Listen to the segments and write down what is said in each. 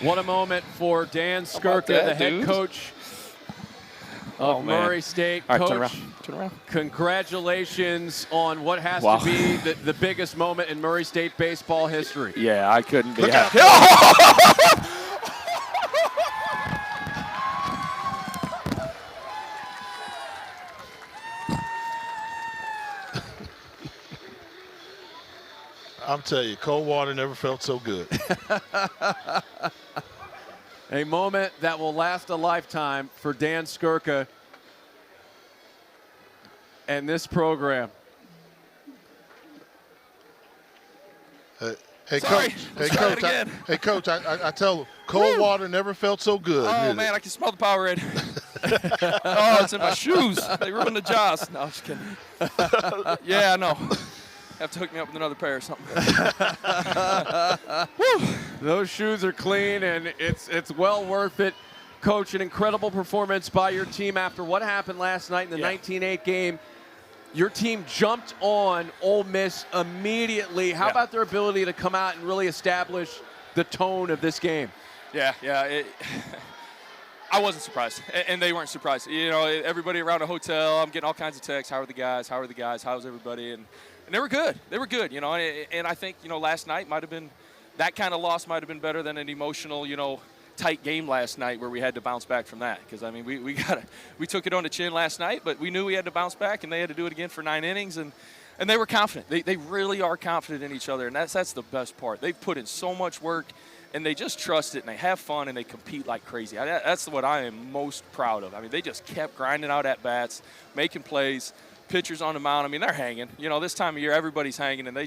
What a moment for Dan Skirka, the head coach of Murray State. All right, Coach, turn around. Congratulations on what has to be the biggest moment in Murray State baseball history. Yeah, I couldn't be happy. I'm telling you, cold water never felt so good. A moment that will last a lifetime for Dan Skirka and this program. Hey, Sorry. Coach. Hey, Coach. I tell them, cold water never felt so good. Oh, man, I can smell the Powerade. Oh, it's in my shoes. They ruined the jaws. No, I'm just kidding. Yeah, I know. Have to hook me up with another pair or something. Those shoes are clean, and it's well worth it. Coach, an incredible performance by your team after what happened last night in the 19-8 game. Your team jumped on Ole Miss immediately. How about their ability to come out and really establish the tone of this game? Yeah. I wasn't surprised, and they weren't surprised. You know, everybody around the hotel, I'm getting all kinds of texts. How are the guys? How are the guys? How's everybody? And they were good. They were good, you know. And I think, you know, last night might have been – that kind of loss might have been better than an emotional, you know, tight game last night where we had to bounce back from that. Because, I mean, we took it on the chin last night, but we knew we had to bounce back, and they had to do it again for 9 innings. And they were confident. They really are confident in each other, and that's the best part. They've put in so much work, and they just trust it, and they have fun, and they compete like crazy. That's what I am most proud of. I mean, they just kept grinding out at-bats, making plays. Pitchers on the mound, I mean, they're hanging. You know, this time of year, everybody's hanging, and they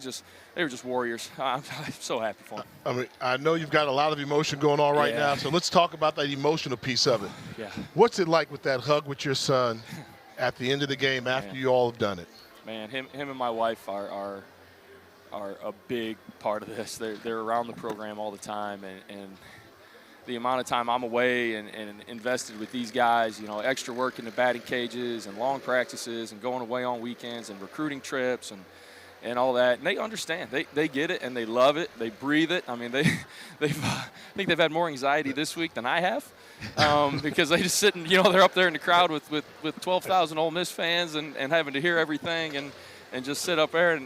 were just warriors. I'm so happy for them. I mean, I know you've got a lot of emotion going on right now, so let's talk about that emotional piece of it. Yeah. What's it like with that hug with your son at the end of the game after you all have done it? Man, him and my wife are a big part of this. They're around the program all the time, and the amount of time I'm away and invested with these guys, you know, extra work in the batting cages and long practices and going away on weekends and recruiting trips and all that. And they understand. They get it, and they love it. They breathe it. I mean, I think they've had more anxiety this week than I have because they just sitting, you know, they're up there in the crowd with 12,000 Ole Miss fans and having to hear everything and just sit up there.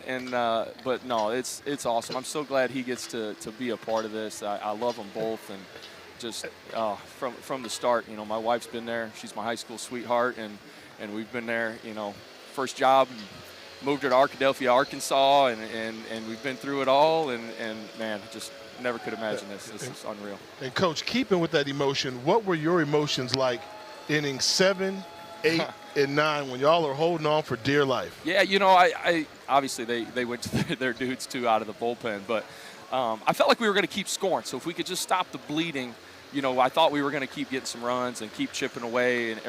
But, no, it's awesome. I'm so glad he gets to be a part of this. I love them both. And just from the start, you know, my wife's been there. She's my high school sweetheart, and we've been there, you know, first job, moved her to Arkadelphia, Arkansas, and we've been through it all, and man, just never could imagine this. This is unreal. And, Coach, keeping with that emotion, what were your emotions like innings 7, 8, and 9 when y'all are holding on for dear life? Yeah, you know, I obviously they went to their dudes, too, out of the bullpen, but I felt like we were going to keep scoring, so if we could just stop the bleeding, you know, I thought we were going to keep getting some runs and keep chipping away and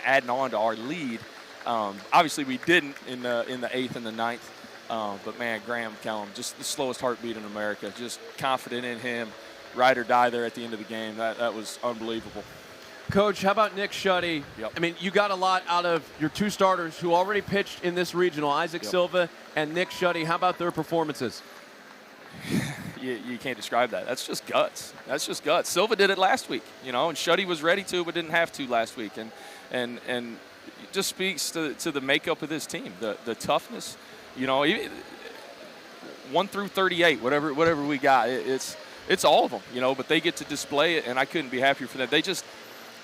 adding on to our lead. Obviously, we didn't in the 8th and the 9th. But, man, Graham Kellum, just the slowest heartbeat in America, just confident in him, ride or die there at the end of the game. That was unbelievable. Coach, how about Nick Schutte? Yep. I mean, you got a lot out of your two starters who already pitched in this regional, Isaac Silva and Nick Schutte. How about their performances? You can't describe that. That's just guts. That's just guts. Silva did it last week, you know, and Schutte was ready to but didn't have to last week. And it just speaks to the makeup of this team, the toughness, you know, 1 through 38, whatever we got. It's all of them, you know, but they get to display it, and I couldn't be happier for them. They just,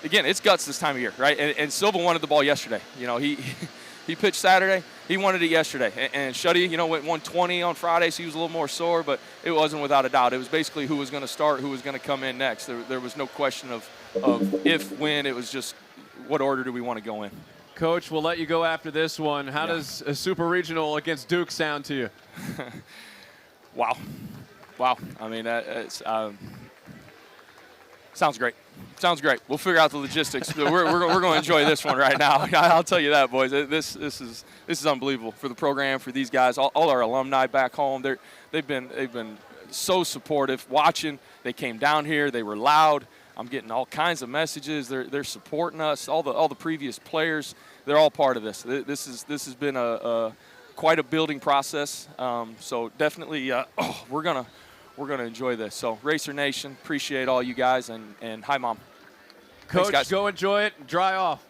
again, it's guts this time of year, right? And Silva wanted the ball yesterday. You know, he pitched Saturday. He wanted it yesterday. And Schutte, you know, went 120 on Friday, so he was a little more sore, but it wasn't without a doubt. It was basically who was going to start, who was going to come in next. There was no question of if, when. It was just what order do we want to go in. Coach, we'll let you go after this one. How does a super regional against Duke sound to you? Wow. I mean, it's sounds great. Sounds great. We'll figure out the logistics. We're going to enjoy this one right now. I'll tell you that, boys. This is unbelievable for the program, for these guys, all our alumni back home. They've been so supportive. Watching, they came down here. They were loud. I'm getting all kinds of messages. They're supporting us. All the previous players, they're all part of this. This has been quite a building process. So definitely, we're we're going to enjoy this. So, Racer Nation, appreciate all you guys, and hi, Mom. Coach, Thanks, guys. go enjoy it and dry off.